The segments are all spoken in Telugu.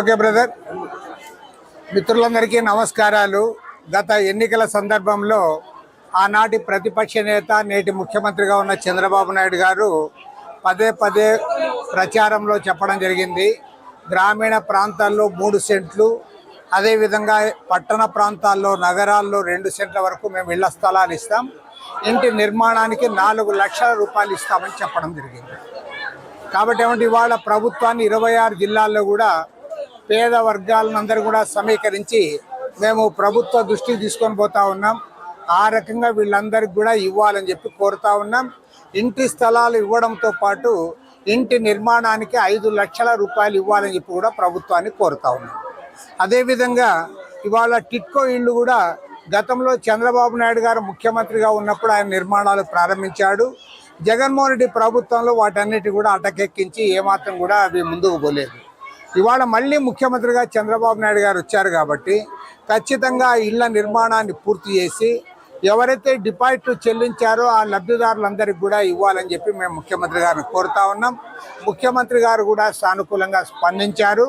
Okay brother. మిత్రులందరికీ నమస్కారాలు. గత ఎన్నికల సందర్భంలో ఆనాటి ప్రతిపక్ష నేత నేటి ముఖ్యమంత్రిగా ఉన్న చంద్రబాబు నాయుడు గారు పదే పదే ప్రచారంలో చెప్పడం జరిగింది. గ్రామీణ ప్రాంతాల్లో 3 సెంట్లు, అదేవిధంగా పట్టణ ప్రాంతాల్లో నగరాల్లో 2 సెంట్ల వరకు మేము ఇళ్ల స్థలాలు ఇస్తాం, ఇంటి నిర్మాణానికి 4 లక్షల రూపాయలు ఇస్తామని చెప్పడం జరిగింది. కాబట్టి ఏమంటే ఇవాళ ప్రభుత్వాన్ని 26 జిల్లాల్లో కూడా పేద వర్గాలందరూ కూడా సమీకరించి మేము ప్రభుత్వ దృష్టికి తీసుకొని పోతా ఉన్నాం. ఆ రకంగా వీళ్ళందరికీ కూడా ఇవ్వాలని చెప్పి కోరుతా ఉన్నాం. ఇంటి స్థలాలు ఇవ్వడంతో పాటు ఇంటి నిర్మాణానికి 5 లక్షల రూపాయలు ఇవ్వాలని చెప్పి కూడా ప్రభుత్వాన్ని కోరుతా ఉన్నాం. అదేవిధంగా ఇవాళ టిట్కో ఇళ్ళు కూడా గతంలో చంద్రబాబు నాయుడు గారు ముఖ్యమంత్రిగా ఉన్నప్పుడు ఆయన నిర్మాణాలు ప్రారంభించాడు. జగన్మోహన్ రెడ్డి ప్రభుత్వంలో వాటన్నిటి కూడా అటకెక్కించి ఏమాత్రం కూడా అవి ముందుకు పోలేదు. ఇవాళ మళ్ళీ ముఖ్యమంత్రిగా చంద్రబాబు నాయుడు గారు వచ్చారు కాబట్టి ఖచ్చితంగా ఇళ్ల నిర్మాణాన్ని పూర్తి చేసి ఎవరైతే డిపాజిట్లు చెల్లించారో ఆ లబ్ధిదారులందరికీ కూడా ఇవ్వాలని చెప్పి మేము ముఖ్యమంత్రి గారిని కోరుతా ఉన్నాం. ముఖ్యమంత్రి గారు కూడా సానుకూలంగా స్పందించారు.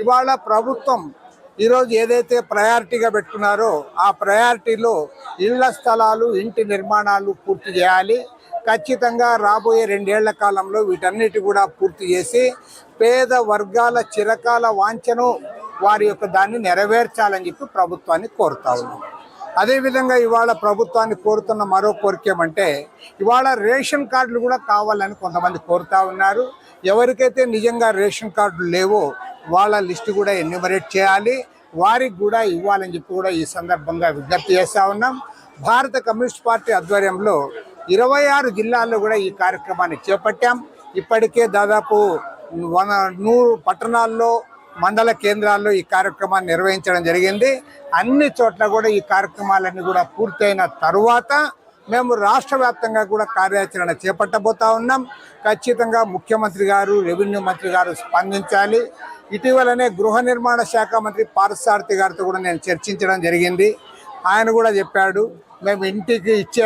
ఇవాళ ప్రభుత్వం ఈరోజు ఏదైతే ప్రయారిటీగా పెట్టుకున్నారో ఆ ప్రయారిటీలో ఇళ్ల స్థలాలు, ఇంటి నిర్మాణాలు పూర్తి చేయాలి. ఖచ్చితంగా రాబోయే 2 ఏళ్ల కాలంలో వీటన్నిటి కూడా పూర్తి చేసి పేద వర్గాల చిరకాల వాంఛను వారి యొక్క దాన్ని నెరవేర్చాలని చెప్పి ప్రభుత్వాన్ని కోరుతా ఉన్నాం. అదేవిధంగా ఇవాళ ప్రభుత్వాన్ని కోరుతున్న మరో కోరిక ఏమంటే ఇవాళ రేషన్ కార్డులు కూడా కావాలని కొంతమంది కోరుతా ఉన్నారు. ఎవరికైతే నిజంగా రేషన్ కార్డులు లేవో వాళ్ళ లిస్టు కూడా ఎన్యూమరేట్ చేయాలి, వారికి కూడా ఇవ్వాలని చెప్పి కూడా ఈ సందర్భంగా విజ్ఞప్తి చేస్తూ ఉన్నాం. భారత కమ్యూనిస్ట్ పార్టీ ఆధ్వర్యంలో 26 జిల్లాల్లో కూడా ఈ కార్యక్రమాన్ని చేపట్టాం. ఇప్పటికే దాదాపు 100 పట్టణాల్లో, మండల కేంద్రాల్లో ఈ కార్యక్రమాన్ని నిర్వహించడం జరిగింది. అన్ని చోట్ల కూడా ఈ కార్యక్రమాలన్నీ కూడా పూర్తయిన తరువాత మేము రాష్ట్ర వ్యాప్తంగా కూడా కార్యాచరణ చేపట్టబోతా ఉన్నాం. ఖచ్చితంగా ముఖ్యమంత్రి గారు, రెవెన్యూ మంత్రి గారు స్పందించాలి. ఇటీవలనే గృహ నిర్మాణ శాఖ మంత్రి పార్థసారథి గారితో కూడా నేను చర్చించడం జరిగింది. ఆయన కూడా చెప్పాడు, మేము ఇంటికి ఇచ్చే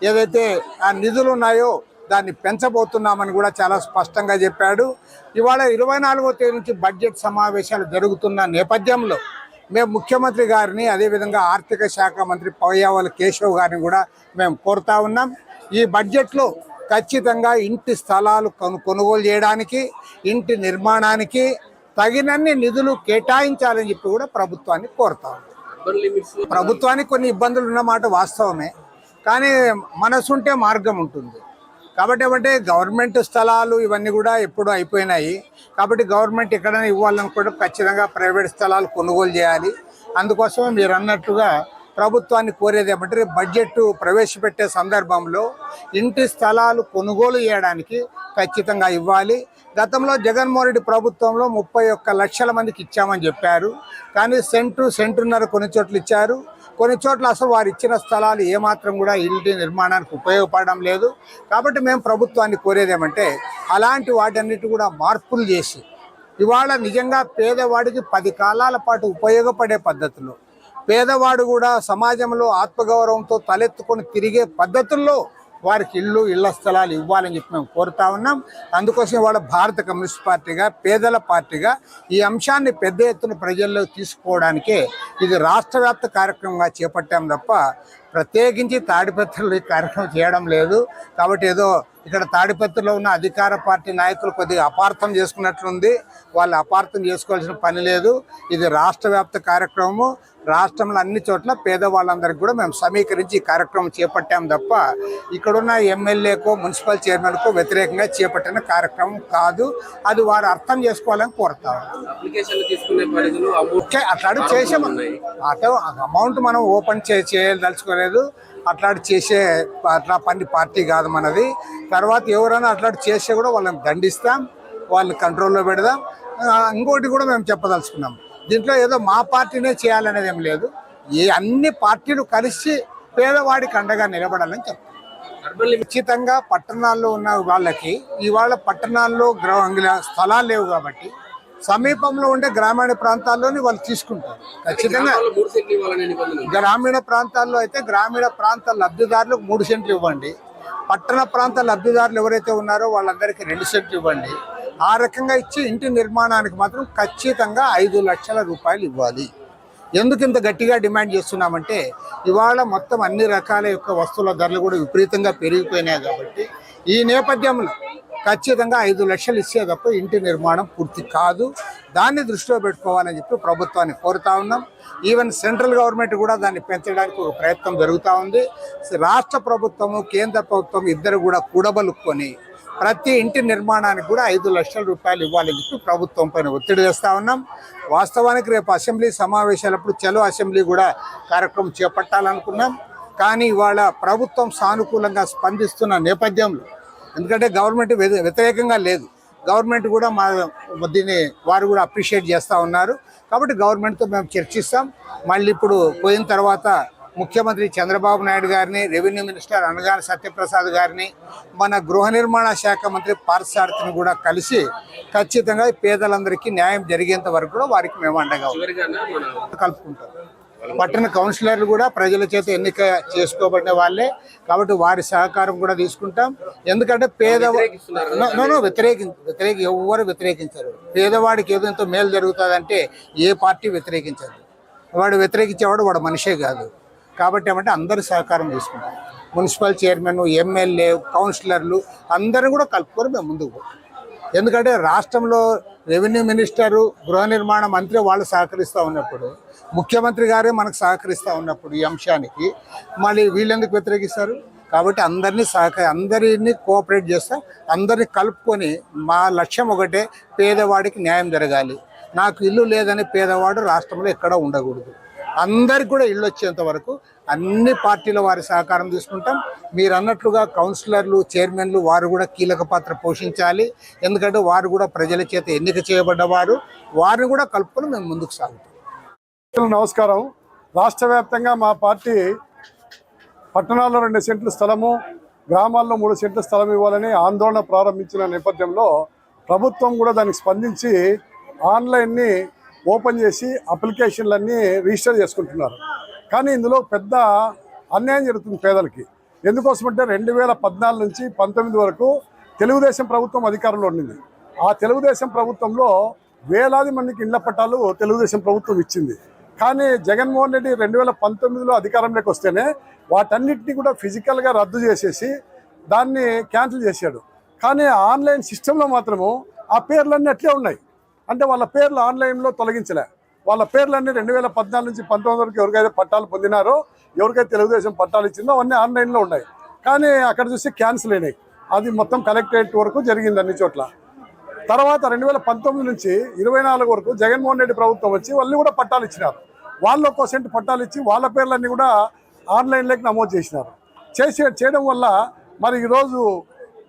ఏదైతే ఆ నిధులు ఉన్నాయో దాన్ని పెంచబోతున్నామని కూడా చాలా స్పష్టంగా చెప్పాడు. ఇవాళ 24వ తేదీ నుంచి బడ్జెట్ సమావేశాలు జరుగుతున్న నేపథ్యంలో మేము ముఖ్యమంత్రి గారిని, అదేవిధంగా ఆర్థిక శాఖ మంత్రి పయ్యావుల కేశవ్ గారిని కూడా మేము కోరుతా ఉన్నాం. ఈ బడ్జెట్లో ఖచ్చితంగా ఇంటి స్థలాలు కొనుగోలు చేయడానికి, ఇంటి నిర్మాణానికి తగినన్ని నిధులు కేటాయించాలని చెప్పి కూడా ప్రభుత్వాన్ని కోరుతా ఉన్నాం. ప్రభుత్వానికి కొన్ని ఇబ్బందులు ఉన్నమాట వాస్తవమే, కానీ మనసుంటే మార్గం ఉంటుంది. కాబట్టి ఏమంటే గవర్నమెంట్ స్థలాలు ఇవన్నీ కూడా ఎప్పుడు అయిపోయినాయి. కాబట్టి గవర్నమెంట్ ఎక్కడైనా ఇవ్వాలనుకుంటే ఖచ్చితంగా ప్రైవేట్ స్థలాలు కొనుగోలు చేయాలి. అందుకోసమే మీరు అన్నట్టుగా ప్రభుత్వాన్ని కోరేది ఏమంటే బడ్జెట్ ప్రవేశపెట్టే సందర్భంలో ఇంటి స్థలాలు కొనుగోలు చేయడానికి ఖచ్చితంగా ఇవ్వాలి. గతంలో జగన్మోహన్ రెడ్డి ప్రభుత్వంలో 31 లక్షల మందికి ఇచ్చామని చెప్పారు. కానీ సెంటున్నర కొన్ని చోట్ల ఇచ్చారు. కొన్ని చోట్ల అసలు వారు ఇచ్చిన స్థలాలు ఏమాత్రం కూడా ఇంటి నిర్మాణానికి ఉపయోగపడడం లేదు. కాబట్టి మేము ప్రభుత్వాన్ని కోరేది ఏమంటే అలాంటి వాటన్నిటి కూడా మార్పులు చేసి ఇవాళ నిజంగా పేదవాడికి 10 కాలాల పాటు ఉపయోగపడే పద్ధతిలో, పేదవాడు కూడా సమాజంలో ఆత్మగౌరవంతో తలెత్తుకొని తిరిగే పద్ధతుల్లో వారికి ఇళ్ల స్థలాలు ఇవ్వాలని చెప్పి మేము కోరుతా ఉన్నాం. అందుకోసం ఇవాళ భారత కమ్యూనిస్ట్ పార్టీగా, పేదల పార్టీగా ఈ అంశాన్ని పెద్ద ఎత్తున ప్రజల్లోకి తీసుకోవడానికే ఇది రాష్ట్ర వ్యాప్త కార్యక్రమంగా చేపట్టాం తప్ప ప్రత్యేకించి తాడిపత్రిలో ఈ కార్యక్రమం చేయడం లేదు. కాబట్టి ఏదో ఇక్కడ తాడిపత్రిలో ఉన్న అధికార పార్టీ నాయకులు కొద్దిగా అపార్థం చేసుకున్నట్లుంది. వాళ్ళు అపార్థం చేసుకోవాల్సిన పని లేదు. ఇది రాష్ట్ర వ్యాప్త కార్యక్రమము. రాష్ట్రంలో అన్ని చోట్ల పేదవాళ్ళందరికీ కూడా మేము సమీకరించి ఈ కార్యక్రమం చేపట్టాం తప్ప ఇక్కడున్న ఎమ్మెల్యేకో, మున్సిపల్ చైర్మన్కో వ్యతిరేకంగా చేపట్టిన కార్యక్రమం కాదు. అది వారు అర్థం చేసుకోవాలని కోరుతారు. అట్లాంటి చేసే అమౌంట్ మనం ఓపెన్ చేయదలుచుకోలేదు. అట్లాంటి చేసే పార్టీ కాదు మనది. తర్వాత ఎవరైనా అట్లాంటి చేసే కూడా వాళ్ళని దండిస్తాం, వాళ్ళని కంట్రోల్లో పెడదాం. ఇంకోటి కూడా మేము చెప్పదలుచుకున్నాం, దీంట్లో ఏదో మా పార్టీనే చేయాలనేది ఏం లేదు. అన్ని పార్టీలు కలిసి పేదవాడికి అండగా నిలబడాలని చెప్తాం. ఖచ్చితంగా పట్టణాల్లో ఉన్న వాళ్ళకి ఇవాళ పట్టణాల్లో స్థలాలు లేవు కాబట్టి సమీపంలో ఉండే గ్రామీణ ప్రాంతాల్లోని వాళ్ళు తీసుకుంటారు. ఖచ్చితంగా గ్రామీణ ప్రాంతాల్లో అయితే గ్రామీణ ప్రాంత లబ్ధిదారులకు 3 సెంట్లు ఇవ్వండి. పట్టణ ప్రాంత లబ్ధిదారులు ఎవరైతే ఉన్నారో వాళ్ళందరికీ 2 సెంట్లు ఇవ్వండి. ఆ రకంగా ఇచ్చి ఇంటి నిర్మాణానికి మాత్రం ఖచ్చితంగా 5 లక్షల రూపాయలు ఇవ్వాలి. ఎందుకు ఇంత గట్టిగా డిమాండ్ చేస్తున్నామంటే ఇవాళ మొత్తం అన్ని రకాల యొక్క వస్తువుల ధరలు కూడా విపరీతంగా పెరిగిపోయినాయి కాబట్టి ఈ నేపథ్యంలో ఖచ్చితంగా 5 లక్షలు ఇచ్చే తప్ప ఇంటి నిర్మాణం పూర్తి కాదు. దాన్ని దృష్టిలో పెట్టుకోవాలని చెప్పి ప్రభుత్వాన్ని కోరుతా ఉన్నాం. ఈవెన్ సెంట్రల్ గవర్నమెంట్ కూడా దాన్ని పెంచడానికి ఒక ప్రయత్నం జరుగుతూ ఉంది. రాష్ట్ర ప్రభుత్వము కేంద్ర ప్రభుత్వం ఇద్దరు కూడా కూడబలుక్కొని ప్రతి ఇంటి నిర్మాణానికి కూడా 5 లక్షల రూపాయలు ఇవ్వాలని చెప్పి ప్రభుత్వం పైన ఒత్తిడి చేస్తూ ఉన్నాం. వాస్తవానికి రేపు అసెంబ్లీ సమావేశాలప్పుడు చలో అసెంబ్లీ కూడా కార్యక్రమం చేపట్టాలనుకున్నాం. కానీ ఇవాళ ప్రభుత్వం సానుకూలంగా స్పందిస్తున్న నేపథ్యంలో, ఎందుకంటే గవర్నమెంట్ వ్యతిరేకంగా లేదు, గవర్నమెంట్ కూడా దీన్ని వారు కూడా అప్రిషియేట్ చేస్తూ ఉన్నారు. కాబట్టి గవర్నమెంట్తో మేము చర్చిస్తాం. మళ్ళీ ఇప్పుడు పోయిన తర్వాత ముఖ్యమంత్రి చంద్రబాబు నాయుడు గారిని, రెవెన్యూ మినిస్టర్ అనగాని సత్యప్రసాద్ గారిని, మన గృహ నిర్మాణ శాఖ మంత్రి పార్థసారథిని కూడా కలిసి ఖచ్చితంగా పేదలందరికీ న్యాయం జరిగేంత వరకు కూడా వారికి మేము అండగా కలుపుకుంటాం. పట్టణ కౌన్సిలర్లు కూడా ప్రజల చేత ఎన్నిక చేసుకోబడిన వాళ్ళే కాబట్టి వారి సహకారం కూడా తీసుకుంటాం. ఎందుకంటే ఎవరు వ్యతిరేకించరు. పేదవాడికి ఏదో మేలు జరుగుతుందంటే ఏ పార్టీ వ్యతిరేకించదు. వాడు వ్యతిరేకించేవాడు వాడు మనిషే కాదు. కాబట్టి ఏమంటే అందరూ సహకారం తీసుకుంటాం. మున్సిపల్ చైర్మన్, ఎమ్మెల్యే, కౌన్సిలర్లు అందరూ కూడా కలుపుకొని మేము ముందుకు పోతాం. ఎందుకంటే రాష్ట్రంలో రెవెన్యూ మినిస్టరు, గృహ నిర్మాణ మంత్రి వాళ్ళు సహకరిస్తూ ఉన్నప్పుడు, ముఖ్యమంత్రి గారే మనకు సహకరిస్తూ ఉన్నప్పుడు ఈ అంశానికి మళ్ళీ వీళ్ళెందుకు వ్యతిరేకిస్తారు? కాబట్టి అందరినీ కోఆపరేట్ చేస్తా, అందరినీ కలుపుకొని మా లక్ష్యం ఒకటే, పేదవాడికి న్యాయం జరగాలి. నాకు ఇల్లు లేదని పేదవాడు రాష్ట్రంలో ఎక్కడా ఉండకూడదు. అందరికి కూడా ఇల్లు వచ్చేంత వరకు అన్ని పార్టీల వారి సహకారం తీసుకుంటాం. మీరు అన్నట్లుగా కౌన్సిలర్లు, చైర్మన్లు వారు కూడా కీలక పాత్ర పోషించాలి. ఎందుకంటే వారు కూడా ప్రజల చేత ఎన్నిక చేయబడ్డవారు. వారిని కూడా కలుపుకొని మేము ముందుకు సాగుతాం. నమస్కారం. రాష్ట్ర వ్యాప్తంగా మా పార్టీ పట్టణాల్లో 2 సెంట్ల స్థలము, గ్రామాల్లో 3 సెంట్ల స్థలం ఇవ్వాలని ఆందోళన ప్రారంభించిన నేపథ్యంలో ప్రభుత్వం కూడా దానికి స్పందించి ఆన్లైన్ని ఓపెన్ చేసి అప్లికేషన్లన్నీ రిజిస్టర్ చేసుకుంటున్నారు. కానీ ఇందులో పెద్ద అన్యాయం జరుగుతుంది పేదలకి. ఎందుకోసమంటే 2014 నుంచి 19 వరకు తెలుగుదేశం ప్రభుత్వం అధికారంలో ఉండింది. ఆ తెలుగుదేశం ప్రభుత్వంలో వేలాది మందికి ఇళ్ల పట్టాలు తెలుగుదేశం ప్రభుత్వం ఇచ్చింది. కానీ జగన్మోహన్ రెడ్డి 2019లో అధికారంలోకి వస్తేనే వాటన్నిటిని కూడా ఫిజికల్గా రద్దు చేసేసి దాన్ని క్యాన్సిల్ చేశాడు. కానీ ఆన్లైన్ సిస్టంలో మాత్రము ఆ పేర్లన్నీ అట్లే ఉన్నాయి. అంటే వాళ్ళ పేర్లు ఆన్లైన్లో తొలగించలే. వాళ్ళ పేర్లన్నీ 2014 నుంచి 19 వరకు ఎవరికైతే పట్టాలు పొందినారో, ఎవరికైతే తెలుగుదేశం పట్టాలు ఇచ్చిందో అవన్నీ ఆన్లైన్లో ఉన్నాయి. కానీ అక్కడ చూసి క్యాన్సిల్ అయినాయి. అది మొత్తం కలెక్టరేట్ వరకు జరిగింది అన్ని చోట్ల. తర్వాత 2019 నుంచి 24 వరకు జగన్మోహన్ రెడ్డి ప్రభుత్వం వచ్చి వాళ్ళు కూడా పట్టాలు ఇచ్చినారు. వాళ్ళు 1 సెంట్ పట్టాలు ఇచ్చి వాళ్ళ పేర్లన్నీ కూడా ఆన్లైన్లోకి నమోదు చేసినారు. చేయడం వల్ల మరి ఈరోజు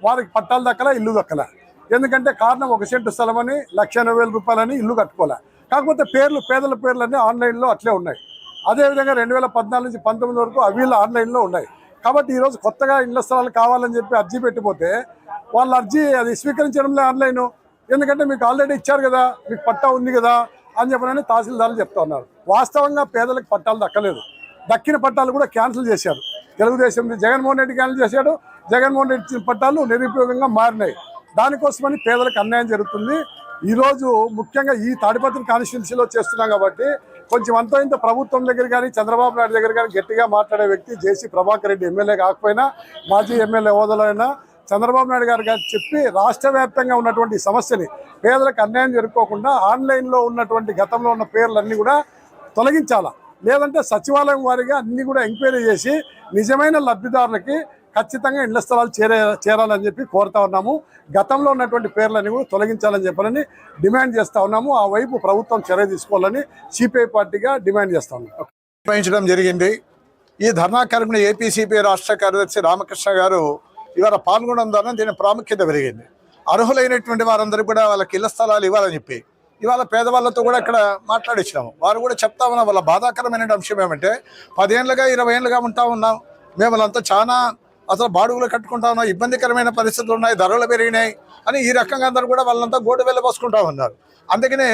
వారికి పట్టాలు దక్కలా, ఇల్లు దక్కలా. ఎందుకంటే కారణం 1 సెంటు స్థలం అని 1,80,000 రూపాయలని ఇల్లు కట్టుకోలే. కాకపోతే పేదల పేర్లన్నీ ఆన్లైన్లో అట్లే ఉన్నాయి. అదేవిధంగా 2014 నుంచి 19 వరకు అవి ఆన్లైన్లో ఉన్నాయి. కాబట్టి ఈరోజు కొత్తగా ఇళ్ల స్థలాలు కావాలని చెప్పి అర్జీ పెట్టిపోతే వాళ్ళ అర్జీ అది స్వీకరించడంలో ఆన్లైన్. ఎందుకంటే మీకు ఆల్రెడీ ఇచ్చారు కదా, మీకు పట్టా ఉంది కదా అని చెప్పనని తహసీల్దార్లు చెప్తా ఉన్నారు. వాస్తవంగా పేదలకు పట్టాలు దక్కలేదు. దక్కిన పట్టాలు కూడా క్యాన్సిల్ చేశారు. తెలుగుదేశం జగన్మోహన్ రెడ్డి క్యాన్సిల్ చేశాడు. జగన్మోహన్ రెడ్డి ఇచ్చిన పట్టాలు నిరుపయోగంగా మారినాయి. దానికోసమని పేదలకు అన్యాయం జరుగుతుంది. ఈరోజు ముఖ్యంగా ఈ తాడిపత్రి కాన్స్టిట్యున్సీలో చేస్తున్నాం కాబట్టి కొంచెం అంతో ఇంత ప్రభుత్వం దగ్గర కానీ చంద్రబాబు నాయుడు దగ్గర కానీ గట్టిగా మాట్లాడే వ్యక్తి జేసీ ప్రభాకర్ రెడ్డి ఎమ్మెల్యే కాకపోయినా, మాజీ ఎమ్మెల్యే హోదాలో అయినా చంద్రబాబు నాయుడు గారు చెప్పి రాష్ట్ర వ్యాప్తంగా ఉన్నటువంటి సమస్యని, పేదలకు అన్యాయం జరుపుకోకుండా ఆన్లైన్లో ఉన్నటువంటి గతంలో ఉన్న పేర్లన్నీ కూడా తొలగించాలా. లేదంటే సచివాలయం వారిగా అన్ని కూడా ఎంక్వైరీ చేసి నిజమైన లబ్ధిదారులకి ఖచ్చితంగా ఇళ్ల స్థలాలు చేరాలని చెప్పి కోరుతా ఉన్నాము. గతంలో ఉన్నటువంటి పేర్లని కూడా తొలగించాలని చెప్పాలని డిమాండ్ చేస్తూ ఉన్నాము. ఆ వైపు ప్రభుత్వం చర్య తీసుకోవాలని సిపిఐ పార్టీగా డిమాండ్ చేస్తా ఉన్నాం. నిర్వహించడం జరిగింది. ఈ ధర్నా కార్యక్రమంలో ఏపీ సిపిఐ రాష్ట్ర కార్యదర్శి రామకృష్ణ గారు ఇవాళ పాల్గొనడం ద్వారా దీని ప్రాముఖ్యత పెరిగింది. అర్హులైనటువంటి వారందరూ కూడా వాళ్ళకి ఇళ్ల స్థలాలు ఇవ్వాలని చెప్పి ఇవాళ పేదవాళ్ళతో కూడా ఇక్కడ మాట్లాడించినాము. వారు కూడా చెప్తా ఉన్నాం, వాళ్ళ బాధాకరమైన అంశం ఏమంటే 10 ఏళ్ళుగా 20 ఏళ్ళుగా ఉంటా ఉన్నాం, మేము వాళ్ళంతా చాలా అసలు బాడుగులు కట్టుకుంటా ఉన్నాం, ఇబ్బందికరమైన పరిస్థితులు ఉన్నాయి, ధరలు పెరిగినాయి అని ఈ రకంగా అందరూ కూడా వాళ్ళంతా గోడు వెళ్ళబోసుకుంటా ఉన్నారు. అందుకనే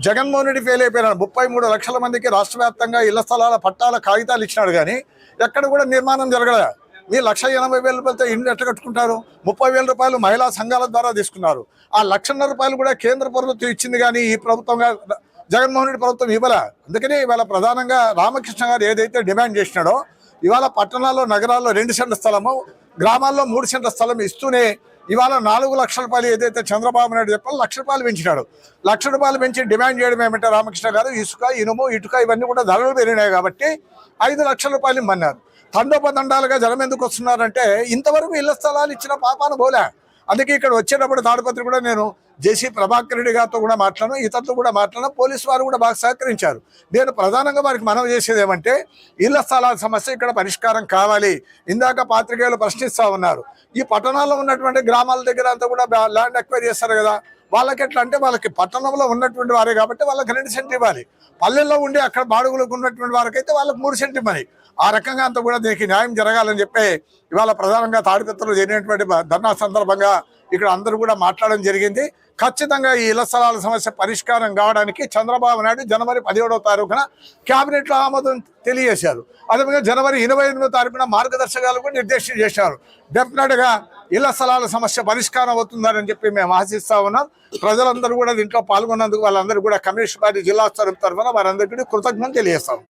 జగన్మోహన్ రెడ్డి ఫెయిల్ అయిపోయినాడు. 33 లక్షల మందికి రాష్ట్ర వ్యాప్తంగా ఇళ్ల స్థలాల పట్టాల కాగితాలు ఇచ్చినాడు, కానీ ఎక్కడ కూడా నిర్మాణం జరగలే. మీ 1,80,000 రూపాయలతో ఇండ్లు ఎట్లా కట్టుకుంటారు? 30,000 రూపాయలు మహిళా సంఘాల ద్వారా తీసుకున్నారు. ఆ 1,50,000 రూపాయలు కూడా కేంద్ర ప్రభుత్వం ఇచ్చింది, కానీ ఈ ప్రభుత్వంగా జగన్మోహన్ రెడ్డి ప్రభుత్వం ఇవ్వాల. అందుకని ఇవాళ ప్రధానంగా రామకృష్ణ గారు ఏదైతే డిమాండ్ చేసినాడో, ఇవాళ పట్టణాల్లో నగరాల్లో 2 సెంట్ల స్థలము, గ్రామాల్లో 3 సెంట్ల స్థలం ఇస్తూనే ఇవాళ 4 లక్షల రూపాయలు ఏదైతే చంద్రబాబు నాయుడు చెప్పాలో 1,00,000 రూపాయలు పెంచినాడు. 1,00,000 రూపాయలు పెంచి డిమాండ్ చేయడం ఏమంటే రామకృష్ణ గారు, ఇసుక, ఇనుము, ఇటుక ఇవన్నీ కూడా ధరలు పెరిగినాయి కాబట్టి 5 లక్షల రూపాయలు ఇమ్మన్నారు. తండోపతండాలుగా జనం ఎందుకు వస్తున్నారంటే ఇంతవరకు ఇళ్ల స్థలాలు ఇచ్చిన పాపాన పోలే. అందుకే ఇక్కడ వచ్చేటప్పుడు తాడిపత్రి కూడా నేను జేసీ ప్రభాకర్ రెడ్డి గారితో కూడా మాట్లాడాను, ఇతరులతో కూడా మాట్లాడాను. పోలీసు వారు కూడా బాగా సహకరించారు. నేను ప్రధానంగా వారికి మనవి చేసేది ఏమంటే ఇళ్ల స్థలాల సమస్య ఇక్కడ పరిష్కారం కావాలి. ఇందాక పాత్రికేయులు ప్రశ్నిస్తూ ఉన్నారు, ఈ పట్టణాల్లో ఉన్నటువంటి గ్రామాల దగ్గర అంతా కూడా ల్యాండ్ ఎక్వైరీ చేస్తారు కదా, వాళ్ళకి ఎట్లా అంటే వాళ్ళకి పట్టణంలో ఉన్నటువంటి వారే కాబట్టి వాళ్ళకి 2 సెంట్లు ఇవ్వాలి. పల్లెల్లో ఉండి అక్కడ బాడుగులకు ఉన్నటువంటి వారికైతే వాళ్ళకి 3 సెంట్లు ఇవ్వాలి. ఆ రకంగా అంతా కూడా దీనికి న్యాయం జరగాలని చెప్పి ఇవాళ ప్రధానంగా తాడిపత్రిలో జరిగినటువంటి ధర్నా సందర్భంగా ఇక్కడ అందరూ కూడా మాట్లాడడం జరిగింది. ఖచ్చితంగా ఈ ఇళ్ల స్థలాల సమస్య పరిష్కారం కావడానికి చంద్రబాబు నాయుడు జనవరి 17వ తారీఖున క్యాబినెట్లో ఆమోదం తెలియజేశారు. అదేవిధంగా జనవరి 28వ తారీఖున మార్గదర్శకాలు కూడా నిర్దేశం చేశారు. డెఫినెట్గా ఇళ్ల స్థలాల సమస్య పరిష్కారం అవుతుందని చెప్పి మేము ఆశిస్తా ఉన్నాం. ప్రజలందరూ కూడా దీంట్లో పాల్గొన్నందుకు వాళ్ళందరూ కూడా కమ్యూనిస్ట్ పార్టీ జిల్లా తరఫున వారందరికీ కృతజ్ఞతలు తెలియజేస్తాం.